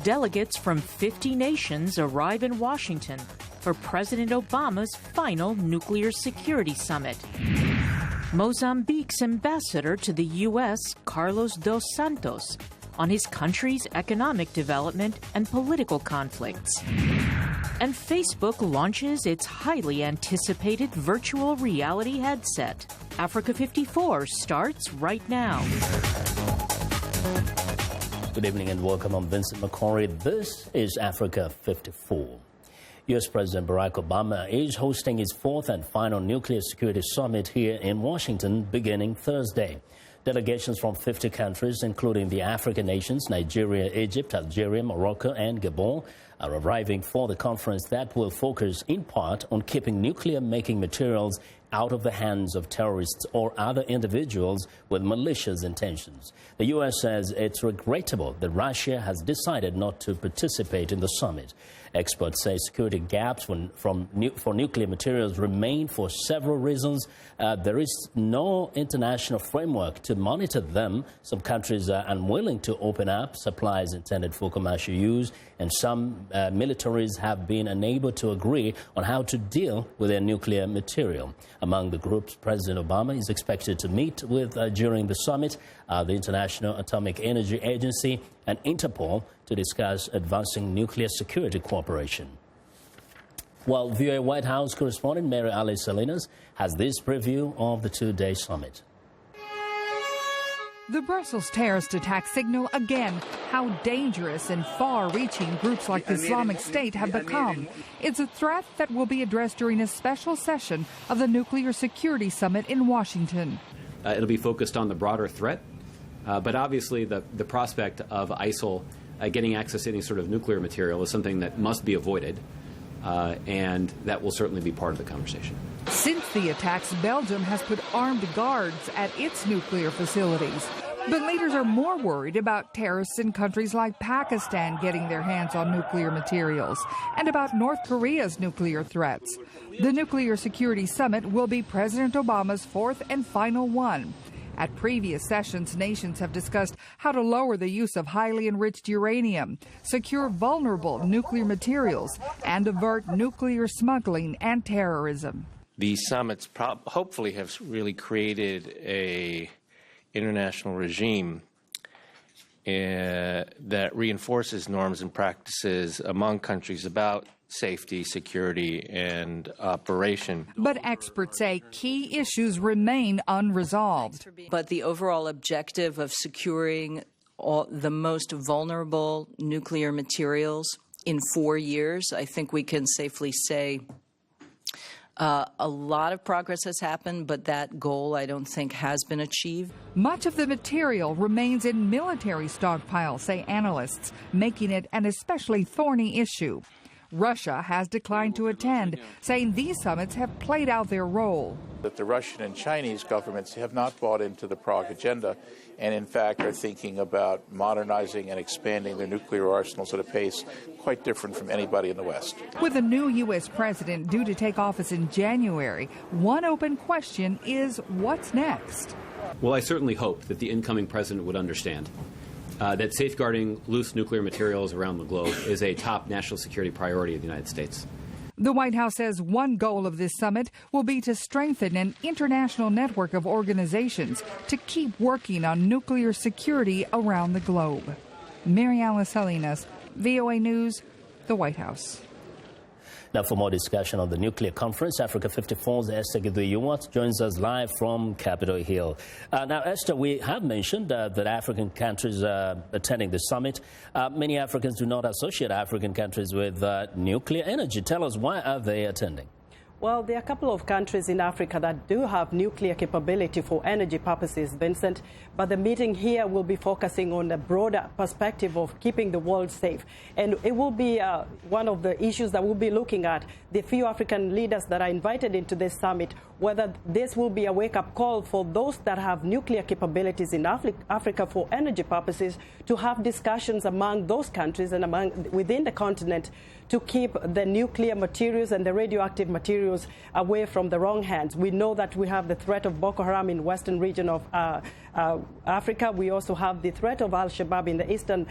Delegates from 50 nations arrive in Washington for President Obama's final nuclear security summit. Mozambique's ambassador to the U.S., Carlos dos Santos, on his country's economic development and political conflicts. And Facebook launches its highly anticipated virtual reality headset. Africa 54 starts right now. Good evening and welcome. I'm Vincent Makori. This is Africa 54. U.S. President Barack Obama is hosting his fourth and final nuclear security summit here in Washington beginning Thursday. Delegations from 50 countries, including the African nations, Nigeria, Egypt, Algeria, Morocco, and Gabon, are arriving for the conference that will focus in part on keeping nuclear-making materials out of the hands of terrorists or other individuals with malicious intentions. The U.S. says it's regrettable that Russia has decided not to participate in the summit. Experts say security gaps for nuclear materials remain for several reasons. There is no international framework to monitor them. Some countries are unwilling to open up supplies intended for commercial use, and some militaries have been unable to agree on how to deal with their nuclear material. Among the groups President Obama is expected to meet with during the summit, the International Atomic Energy Agency and Interpol, to discuss advancing nuclear security cooperation. Well, VOA White House correspondent Mary Alice Salinas has this preview of the two-day summit. The Brussels terrorist attack signal again how dangerous and far-reaching groups like the Islamic State have become. It's a threat that will be addressed during a special session of the Nuclear Security Summit in Washington. It'll be focused on the broader threat, but obviously the prospect of ISIL getting access to any sort of nuclear material is something that must be avoided, and that will certainly be part of the conversation. Since the attacks, Belgium has put armed guards at its nuclear facilities. But leaders are more worried about terrorists in countries like Pakistan getting their hands on nuclear materials and about North Korea's nuclear threats. The Nuclear Security Summit will be President Obama's fourth and final one. At previous sessions, nations have discussed how to lower the use of highly enriched uranium, secure vulnerable nuclear materials, and avert nuclear smuggling and terrorism. These summits hopefully have really created a international regime that reinforces norms and practices among countries about safety, security, and operation. But experts say key issues remain unresolved. But the overall objective of securing the most vulnerable nuclear materials in 4 years, I think we can safely say a lot of progress has happened, but that goal, I don't think, has been achieved. Much of the material remains in military stockpiles, say analysts, making it an especially thorny issue. Russia has declined to attend, saying these summits have played out their role. That the Russian and Chinese governments have not bought into the Prague agenda and, in fact, are thinking about modernizing and expanding their nuclear arsenals at a pace quite different from anybody in the West. With a new U.S. president due to take office in January, one open question is what's next? Well, I certainly hope that the incoming president would understand that safeguarding loose nuclear materials around the globe is a top national security priority of the United States. The White House says one goal of this summit will be to strengthen an international network of organizations to keep working on nuclear security around the globe. Mary Alice Salinas, VOA News, the White House. Now, for more discussion on the nuclear conference, Africa 54's Esther Gideyuwat joins us live from Capitol Hill. Now, Esther, we have mentioned that African countries are attending the summit. Many Africans do not associate African countries with nuclear energy. Tell us, why are they attending? Well, there are a couple of countries in Africa that do have nuclear capability for energy purposes, Vincent, but the meeting here will be focusing on a broader perspective of keeping the world safe. And it will be one of the issues that we'll be looking at, the few African leaders that are invited into this summit, whether this will be a wake-up call for those that have nuclear capabilities in Africa for energy purposes to have discussions among those countries and within the continent to keep the nuclear materials and the radioactive materials away from the wrong hands. We know that we have the threat of Boko Haram in the western region of Africa. We also have the threat of Al-Shabaab in the eastern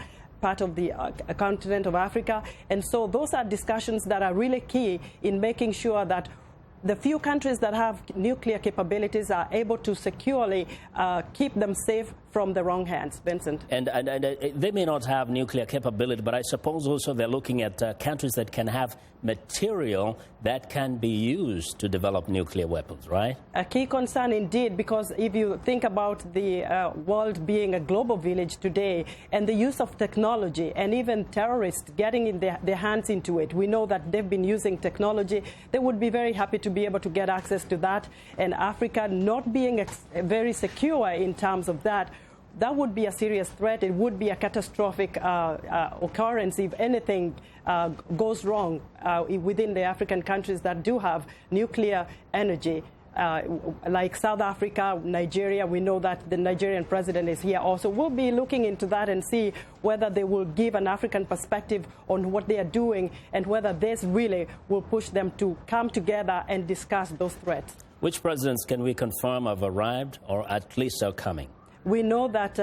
part of the continent of Africa. And so those are discussions that are really key in making sure that the few countries that have nuclear capabilities are able to securely keep them safe from the wrong hands. Vincent. And they may not have nuclear capability, but I suppose also they're looking at countries that can have material that can be used to develop nuclear weapons, right? A key concern indeed, because if you think about the world being a global village today and the use of technology and even terrorists getting in their hands into it, we know that they've been using technology. They would be very happy to be able to get access to that. And Africa not being very secure in terms of that, that would be a serious threat. It would be a catastrophic occurrence if anything goes wrong within the African countries that do have nuclear energy. Like South Africa, Nigeria, we know that the Nigerian president is here also. We'll be looking into that and see whether they will give an African perspective on what they are doing and whether this really will push them to come together and discuss those threats. Which presidents can we confirm have arrived or at least are coming? We know that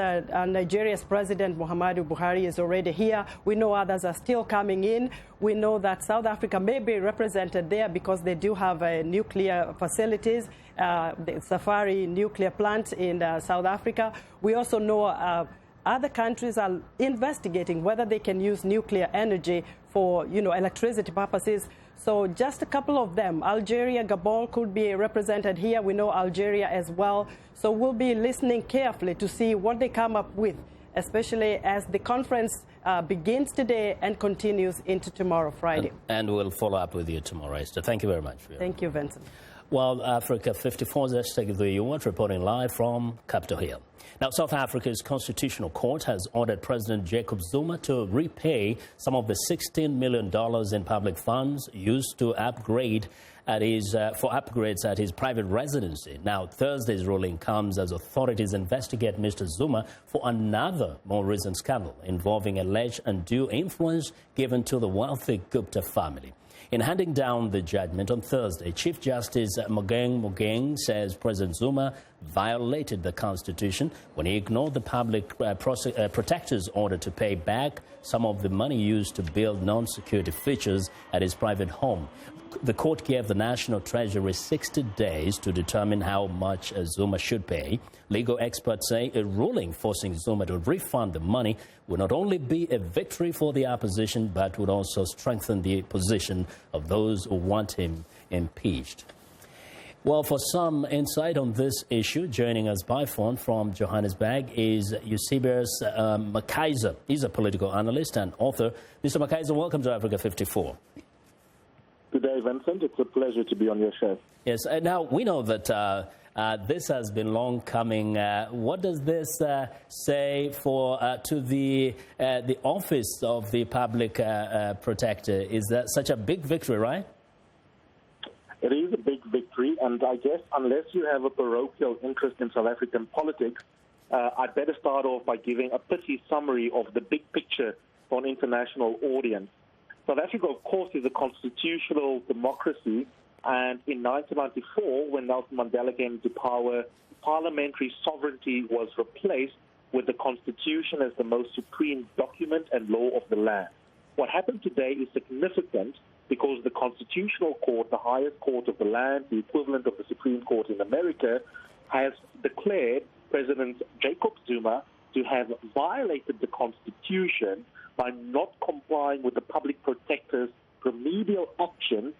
Nigeria's President Muhammadu Buhari is already here. We know others are still coming in. We know that South Africa may be represented there because they do have nuclear facilities, the Safari nuclear plant in South Africa. We also know other countries are investigating whether they can use nuclear energy for, electricity purposes. So just a couple of them. Algeria, Gabon could be represented here. We know Algeria as well. So we'll be listening carefully to see what they come up with, especially as the conference begins today and continues into tomorrow, Friday. And we'll follow up with you tomorrow, Esther. Thank you very much. Thank you, Vincent. Well, Africa 54 is Esther reporting live from Capitol Hill. Now, South Africa's Constitutional Court has ordered President Jacob Zuma to repay some of the $16 million in public funds used to upgrade for upgrades at his private residency. Now, Thursday's ruling comes as authorities investigate Mr. Zuma for another more recent scandal involving alleged undue influence given to the wealthy Gupta family. In handing down the judgment on Thursday, Chief Justice Mogeng says President Zuma violated the Constitution when he ignored the public protector's order to pay back some of the money used to build non-security features at his private home. The court gave the National Treasury 60 days to determine how much Zuma should pay. Legal experts say a ruling forcing Zuma to refund the money would not only be a victory for the opposition, but would also strengthen the position of those who want him impeached. Well, for some insight on this issue, joining us by phone from Johannesburg is Eusebius Makaiser. He's a political analyst and author. Mr. Makaiser, welcome to Africa 54. Good day, Vincent. It's a pleasure to be on your show. Yes. Now, we know that this has been long coming. What does this say to the office of the public protector? Is that such a big victory, right? It is a big victory, and I guess unless you have a parochial interest in South African politics, I'd better start off by giving a pithy summary of the big picture for an international audience. South Africa, of course, is a constitutional democracy, and in 1994, when Nelson Mandela came to power, parliamentary sovereignty was replaced with the Constitution as the most supreme document and law of the land. What happened today is significant because the Constitutional Court, the highest court of the land, the equivalent of the Supreme Court in America, has declared President Jacob Zuma to have violated the Constitution by not complying with the public protector's remedial action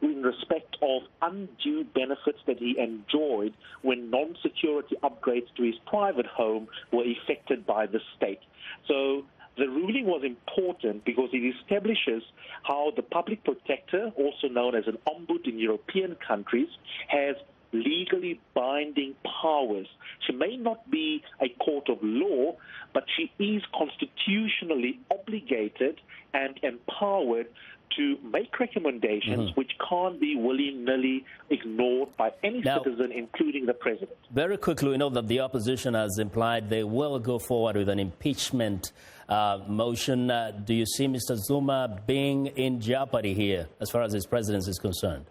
in respect of undue benefits that he enjoyed when non-security upgrades to his private home were effected by the state. So the ruling was important because it establishes how the public protector, also known as an ombud in European countries, has legally binding powers. She may not be a court of law, but she is constitutionally obligated and empowered to make recommendations which can't be willy-nilly ignored by any citizen, including the president. Very quickly, we know that the opposition has implied they will go forward with an impeachment motion. Do you see Mr. Zuma being in jeopardy here as far as his presidency is concerned?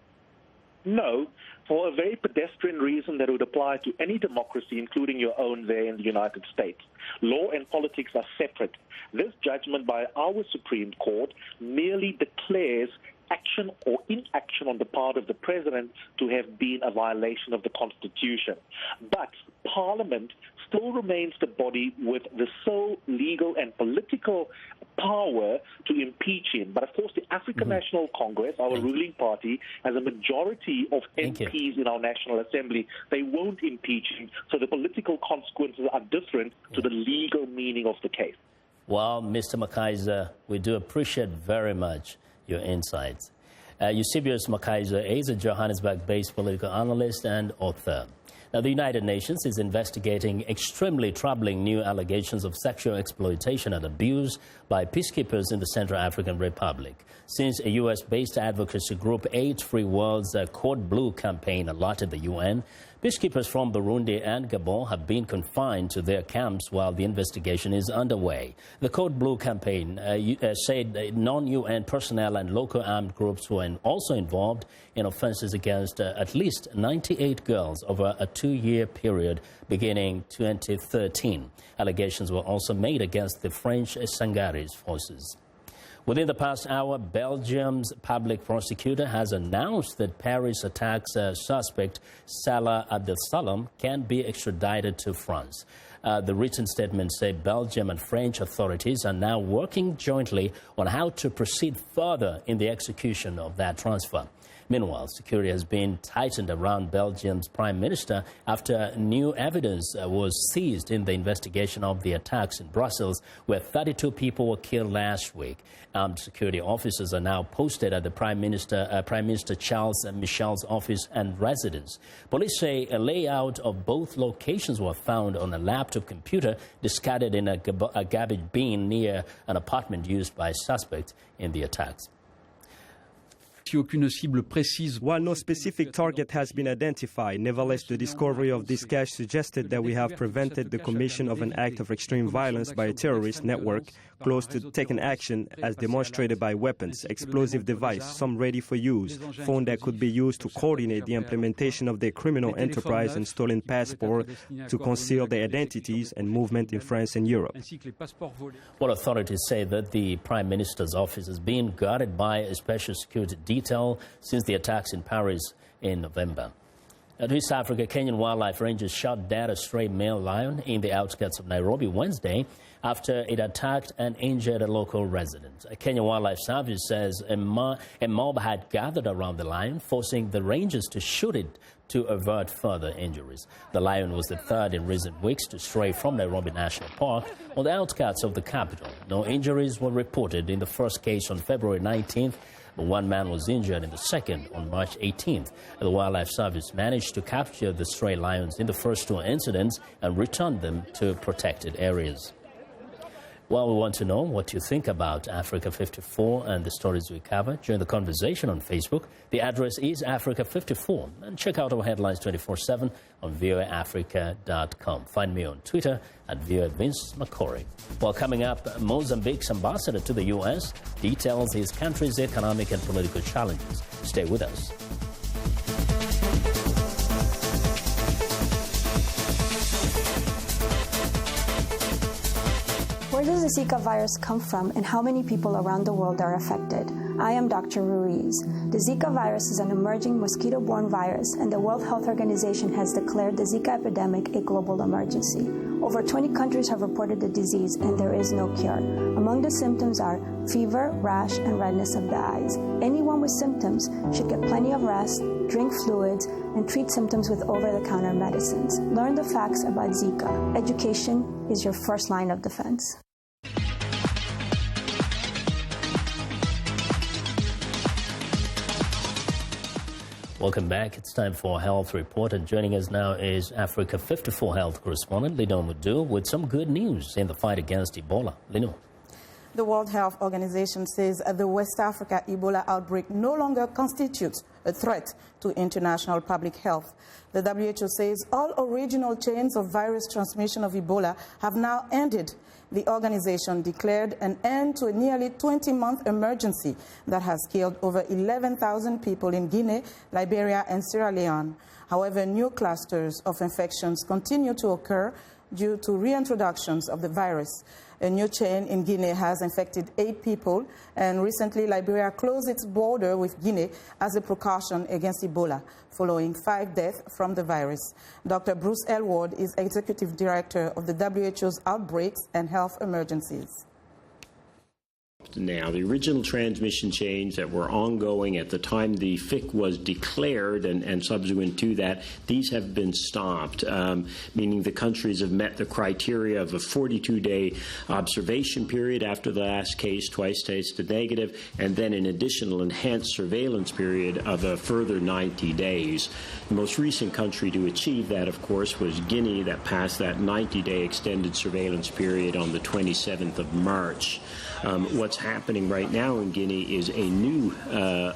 No, for a very pedestrian reason that would apply to any democracy, including your own there in the United States. Law and politics are separate. This judgment by our Supreme Court merely declares action or inaction on the part of the president to have been a violation of the Constitution. But Parliament still remains the body with the sole legal and political power to impeach him. But of course, the African National Congress, our ruling party, has a majority of MPs in our National Assembly. They won't impeach him, so the political consequences are different to the legal meaning of the case. Well, Mr. Makaiser, we do appreciate very much your insights. Eusebius Makaiser is a Johannesburg-based political analyst and author. Now, the United Nations is investigating extremely troubling new allegations of sexual exploitation and abuse by peacekeepers in the Central African Republic. Since a U.S.-based advocacy group Aid Free World's Code Blue campaign alerted the UN, peacekeepers from Burundi and Gabon have been confined to their camps while the investigation is underway. The Code Blue campaign said non-UN personnel and local armed groups were also involved in offenses against at least 98 girls over a 2-year period beginning 2013. Allegations were also made against the French Sangaris forces. Within the past hour, Belgium's public prosecutor has announced that Paris attacks suspect Salah Abdeslam can be extradited to France. The written statement said Belgium and French authorities are now working jointly on how to proceed further in the execution of that transfer. Meanwhile, security has been tightened around Belgium's prime minister after new evidence was seized in the investigation of the attacks in Brussels, where 32 people were killed last week. Armed security officers are now posted at the Prime Minister Charles Michel's office and residence. Police say a layout of both locations were found on a laptop computer discarded in a garbage bin near an apartment used by suspects in the attacks. While no specific target has been identified, nevertheless, the discovery of this cache suggested that we have prevented the commission of an act of extreme violence by a terrorist network close to taking action as demonstrated by weapons, explosive device, some ready for use, phone that could be used to coordinate the implementation of their criminal enterprise, and stolen passport to conceal their identities and movement in France and Europe. Well, authorities say that the Prime Minister's office is being guarded by a special security detail since the attacks in Paris in November. At East Africa, Kenyan wildlife rangers shot dead a stray male lion in the outskirts of Nairobi Wednesday after it attacked and injured a local resident. A Kenya Wildlife Service says a mob had gathered around the lion, forcing the rangers to shoot it to avert further injuries. The lion was the third in recent weeks to stray from Nairobi National Park on the outskirts of the capital. No injuries were reported in the first case on February 19th. But one man was injured in the second on March 18th. The Wildlife Service managed to capture the stray lions in the first two incidents and return them to protected areas. Well, we want to know what you think about Africa 54 and the stories we cover. Join the conversation on Facebook. The address is Africa54. And check out our headlines 24/7 on voaafrica.com. Find me on Twitter at Vincent Makori. Well, coming up, Mozambique's ambassador to the U.S. details his country's economic and political challenges. Stay with us. Where does the Zika virus come from, and how many people around the world are affected? I am Dr. Ruiz. The Zika virus is an emerging mosquito-borne virus, and the World Health Organization has declared the Zika epidemic a global emergency. Over 20 countries have reported the disease, and there is no cure. Among the symptoms are fever, rash, and redness of the eyes. Anyone with symptoms should get plenty of rest, drink fluids, and treat symptoms with over-the-counter medicines. Learn the facts about Zika. Education is your first line of defense. Welcome back. It's time for Health Report, and joining us now is Africa 54 health correspondent Lino Mudu with some good news in the fight against Ebola. Lino. The World Health Organization says the West Africa Ebola outbreak no longer constitutes a threat to international public health. The WHO says all original chains of virus transmission of Ebola have now ended. The organization declared an end to a nearly 20-month emergency that has killed over 11,000 people in Guinea, Liberia, and Sierra Leone. However, new clusters of infections continue to occur due to reintroductions of the virus. A new chain in Guinea has infected 8 people, and recently Liberia closed its border with Guinea as a precaution against Ebola, following 5 deaths from the virus. Dr. Bruce Elwood is Executive Director of the WHO's Outbreaks and Health Emergencies. Now, the original transmission chains that were ongoing at the time the FIC was declared and subsequent to that, these have been stopped, meaning the countries have met the criteria of a 42-day observation period after the last case twice tested negative, and then an additional enhanced surveillance period of a further 90 days. The most recent country to achieve that, of course, was Guinea, that passed that 90-day extended surveillance period on the 27th of March. What's happening right now in Guinea is a new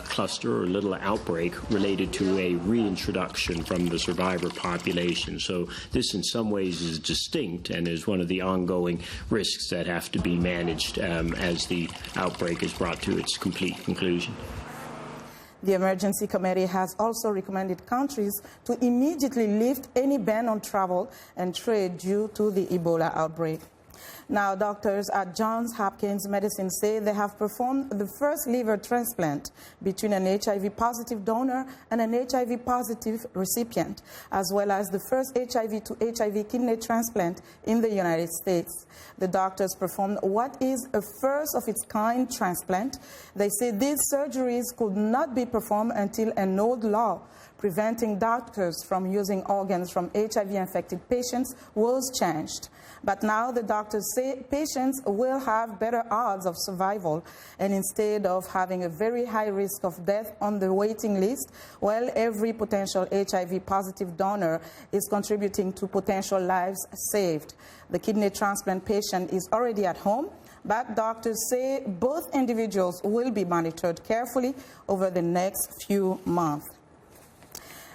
cluster or little outbreak related to a reintroduction from the survivor population. So this in some ways is distinct and is one of the ongoing risks that have to be managed as the outbreak is brought to its complete conclusion. The Emergency Committee has also recommended countries to immediately lift any ban on travel and trade due to the Ebola outbreak. Now, doctors at Johns Hopkins Medicine say they have performed the first liver transplant between an HIV-positive donor and an HIV-positive recipient, as well as the first HIV to HIV kidney transplant in the United States. The doctors performed what is a first-of-its-kind transplant. They say these surgeries could not be performed until an old law preventing doctors from using organs from HIV-infected patients was changed. But now the doctors say patients will have better odds of survival, and instead of having a very high risk of death on the waiting list, well, every potential HIV-positive donor is contributing to potential lives saved. The kidney transplant patient is already at home, but doctors say both individuals will be monitored carefully over the next few months.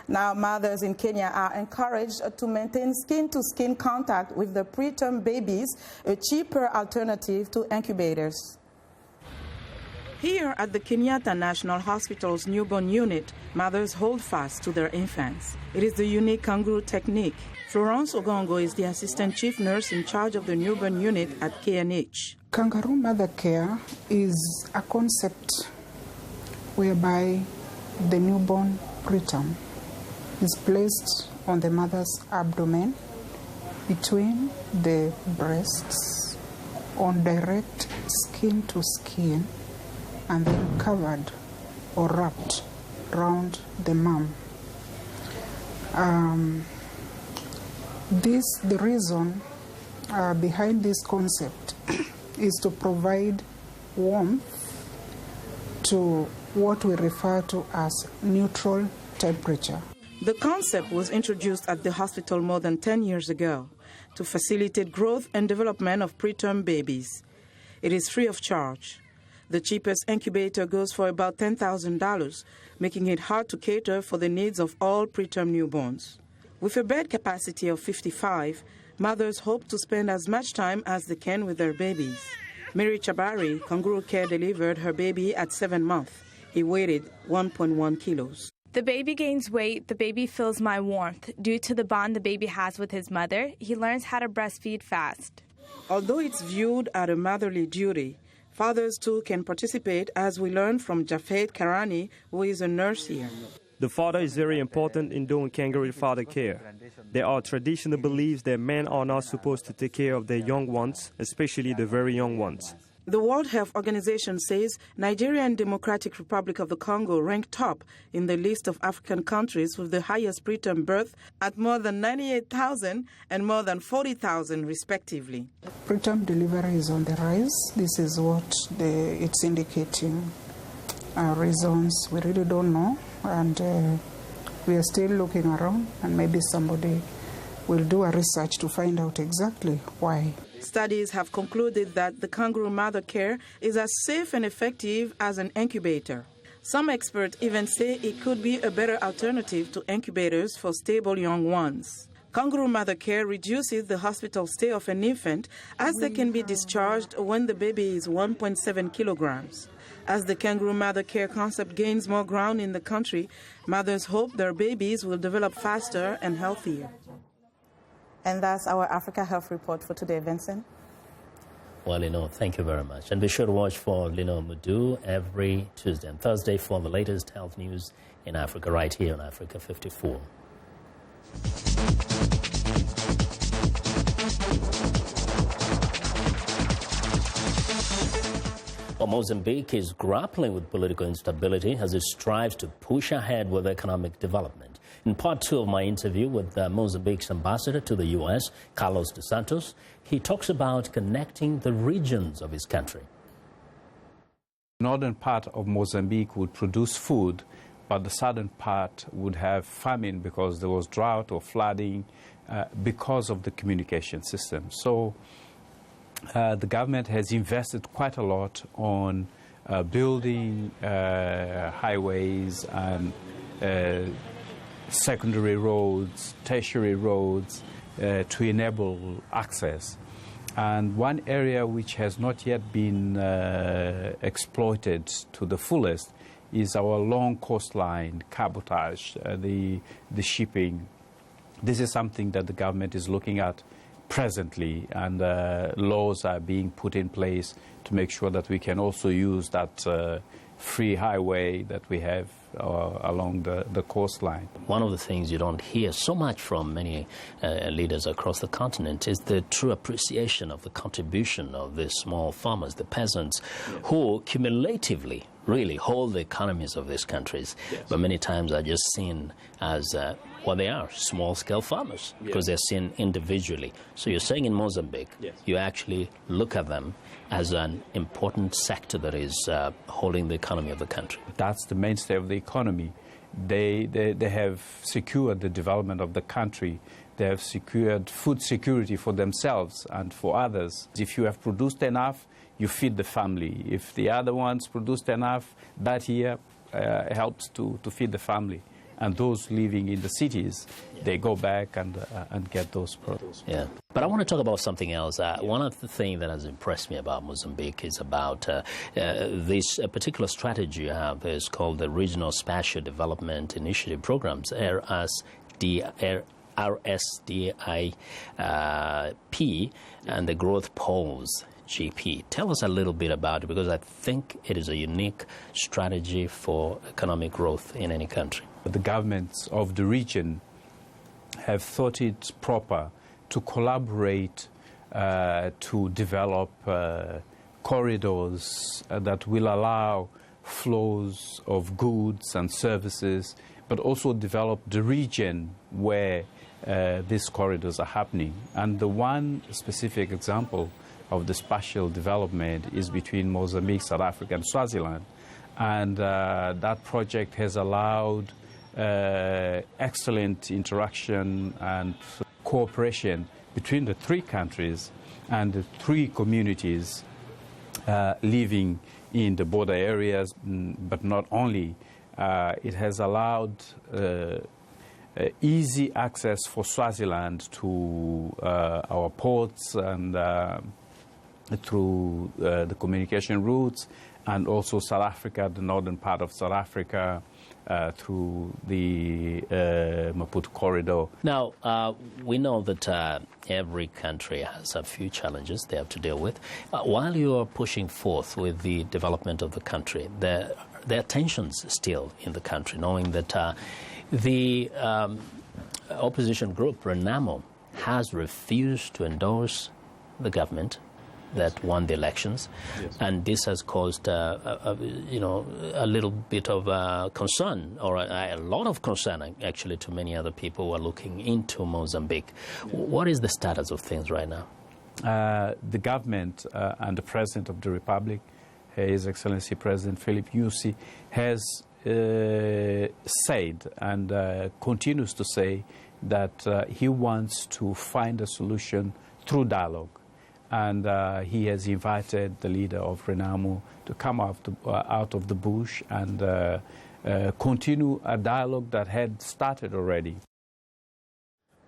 Now, mothers in Kenya are encouraged to maintain skin-to-skin contact with the preterm babies, a cheaper alternative to incubators. Here at the Kenyatta National Hospital's newborn unit, mothers hold fast to their infants. It is the unique kangaroo technique. Florence Ogongo is the assistant chief nurse in charge of the newborn unit at KNH. Kangaroo mother care is a concept whereby the newborn preterm is placed on the mother's abdomen between the breasts on direct skin to skin and then covered or wrapped around the mom. The reason behind this concept is to provide warmth to what we refer to as neutral temperature. The concept was introduced at the hospital more than 10 years ago to facilitate growth and development of preterm babies. It is free of charge. The cheapest incubator goes for about $10,000, making it hard to cater for the needs of all preterm newborns. With a bed capacity of 55, mothers hope to spend as much time as they can with their babies. Mary Chabari, Kangaroo Care, delivered her baby at 7 months. He weighed 1.1 kilos. The baby gains weight, the baby feels my warmth. Due to the bond the baby has with his mother, he learns how to breastfeed fast. Although it's viewed as a motherly duty, fathers too can participate, as we learn from Jafet Karani, who is a nurse here. The father is very important in doing kangaroo father care. There are traditional beliefs that men are not supposed to take care of their young ones, especially the very young ones. The World Health Organization says Nigeria and Democratic Republic of the Congo rank top in the list of African countries with the highest preterm birth at more than 98,000 and more than 40,000 respectively. Preterm delivery is on the rise. This is what it's indicating. Reasons we really don't know, and we are still looking around, and maybe somebody will do a research to find out exactly why. Studies have concluded that the kangaroo mother care is as safe and effective as an incubator. Some experts even say it could be a better alternative to incubators for stable young ones. Kangaroo mother care reduces the hospital stay of an infant as they can be discharged when the baby is 1.7 kilograms. As the kangaroo mother care concept gains more ground in the country, mothers hope their babies will develop faster and healthier. And that's our Africa Health Report for today, Vincent. Well, Lino, thank you very much. And be sure to watch for Lino Mudu every Tuesday and Thursday for the latest health news in Africa, right here on Africa 54. Well, Mozambique is grappling with political instability as it strives to push ahead with economic development. In part 2 of my interview with Mozambique's ambassador to the U.S., Carlos dos Santos, he talks about connecting the regions of his country. The northern part of Mozambique would produce food, but the southern part would have famine because there was drought or flooding because of the communication system. So the government has invested quite a lot on building highways and secondary roads, tertiary roads to enable access. And one area which has not yet been exploited to the fullest is our long coastline, cabotage, the shipping. This is something that the government is looking at presently, and laws are being put in place to make sure that we can also use that free highway that we have along the coastline. One of the things you don't hear so much from many leaders across the continent is the true appreciation of the contribution of the small farmers, the peasants, who cumulatively really hold the economies of these countries, but many times are just seen as what they are, small-scale farmers, because they're seen individually. So you're saying in Mozambique, you actually look at them as an important sector that is holding the economy of the country. That's the mainstay of the economy. They have secured the development of the country. They have secured food security for themselves and for others. If you have produced enough, you feed the family. If the other ones produced enough, that year helps to feed the family. And those living in the cities, they go back and get those products. Yeah, but I want to talk about something else. One of the things that has impressed me about Mozambique is about this particular strategy you have is called the Regional Spatial Development Initiative Programs, RSDIP, and the Growth Poles, GP. Tell us a little bit about it, because I think it is a unique strategy for economic growth in any country. The governments of the region have thought it proper to collaborate to develop corridors that will allow flows of goods and services, but also develop the region where these corridors are happening. And the one specific example of the spatial development is between Mozambique, South Africa, and Swaziland. And that project has allowed excellent interaction and cooperation between the three countries and the three communities living in the border areas, but not only. It has allowed easy access for Swaziland to our ports and through the communication routes, and also South Africa, the northern part of South Africa, through the Maputo corridor. Now, we know that every country has a few challenges they have to deal with. While you are pushing forth with the development of the country, there are tensions still in the country, knowing that the opposition group, Renamo, has refused to endorse the government that won the elections, and this has caused a little bit of concern, or a lot of concern actually, to many other people who are looking into Mozambique. What is the status of things right now? The government and the President of the Republic, His Excellency President Philip Nyusi, has said and continues to say that he wants to find a solution through dialogue. and he has invited the leader of Renamo to come out of the bush and continue a dialogue that had started already.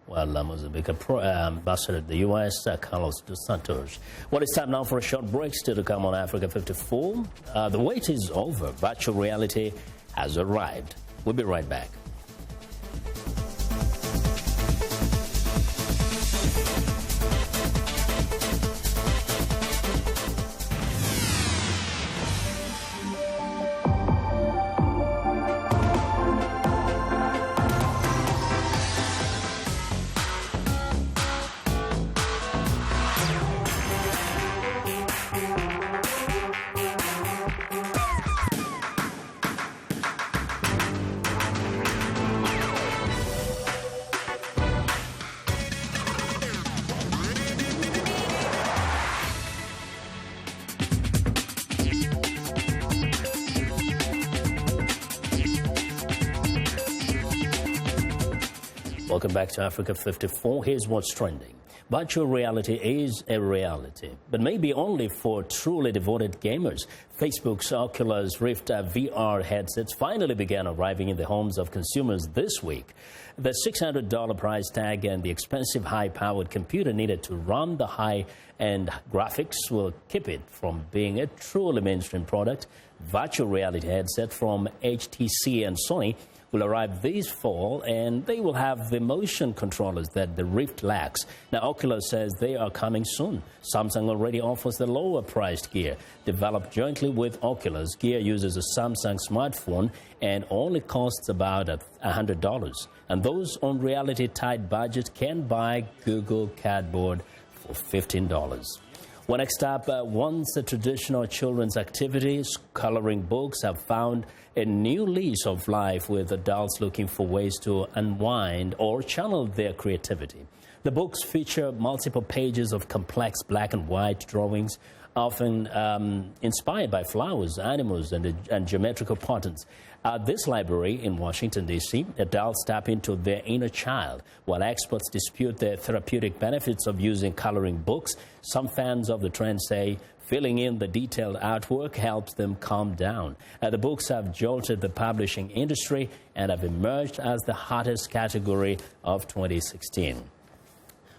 Well, Mozambique ambassador to the U.S., Carlos dos Santos. Well, it's time now for a short break. Still to come on Africa 54. The wait is over. Virtual reality has arrived. We'll be right back. Welcome back to Africa 54. Here's what's trending. Virtual reality is a reality, but maybe only for truly devoted gamers. Facebook's Oculus Rift VR headsets finally began arriving in the homes of consumers this week. The $600 price tag and the expensive high-powered computer needed to run the high-end graphics will keep it from being a truly mainstream product. Virtual reality headset from HTC and Sony will arrive this fall, and they will have the motion controllers that the Rift lacks. Now, Oculus says they are coming soon. Samsung already offers the lower-priced gear. Developed jointly with Oculus, gear uses a Samsung smartphone and only costs about $100. And those on reality-tight budgets can buy Google Cardboard for $15. Well, next up, once a traditional children's activities, coloring books have found a new lease of life with adults looking for ways to unwind or channel their creativity. The books feature multiple pages of complex black and white drawings, often inspired by flowers, animals, and geometrical patterns. At this library in Washington, D.C., adults tap into their inner child, while experts dispute the therapeutic benefits of using coloring books. Some fans of the trend say filling in the detailed artwork helps them calm down. The books have jolted the publishing industry and have emerged as the hottest category of 2016.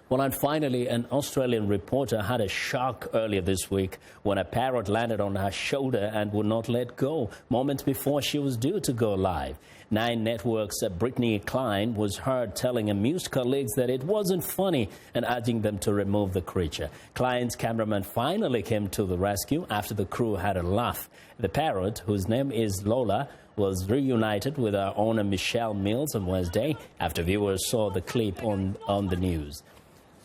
Well, and finally, an Australian reporter had a shock earlier this week when a parrot landed on her shoulder and would not let go moments before she was due to go live. 9 Network's Brittany Klein was heard telling amused colleagues that it wasn't funny and urging them to remove the creature. Klein's cameraman finally came to the rescue after the crew had a laugh. The parrot, whose name is Lola, was reunited with our owner Michelle Mills on Wednesday after viewers saw the clip on the news.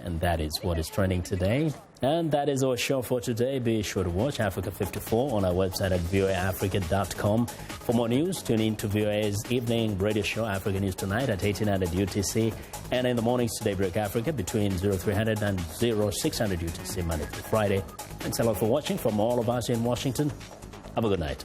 And that is what is trending today. And that is our show for today. Be sure to watch Africa 54 on our website at voaafrica.com. For more news, tune in to VOA's evening radio show, Africa News Tonight, at 1800 UTC. And in the mornings to Daybreak Africa between 0300 and 0600 UTC, Monday through Friday. Thanks a lot for watching. From all of us in Washington, have a good night.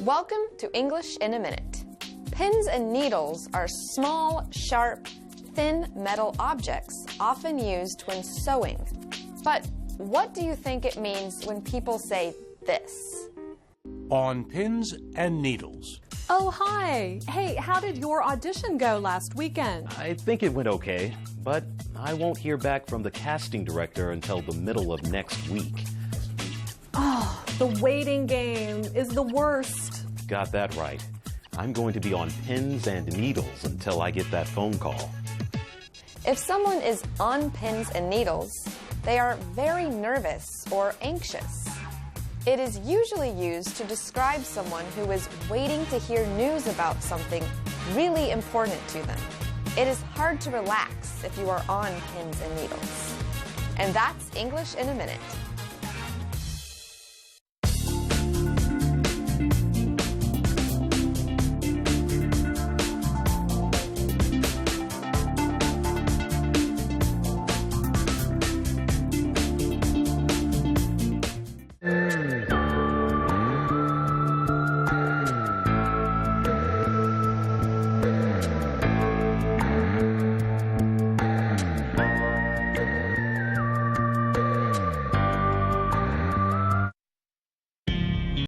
Welcome to English in a Minute. Pins and needles are small, sharp, thin metal objects often used when sewing. But what do you think it means when people say this? On pins and needles. Oh, hi. Hey, how did your audition go last weekend? I think it went okay, but I won't hear back from the casting director until the middle of next week. Oh, the waiting game is the worst. Got that right. I'm going to be on pins and needles until I get that phone call. If someone is on pins and needles, they are very nervous or anxious. It is usually used to describe someone who is waiting to hear news about something really important to them. It is hard to relax if you are on pins and needles. And that's English in a Minute.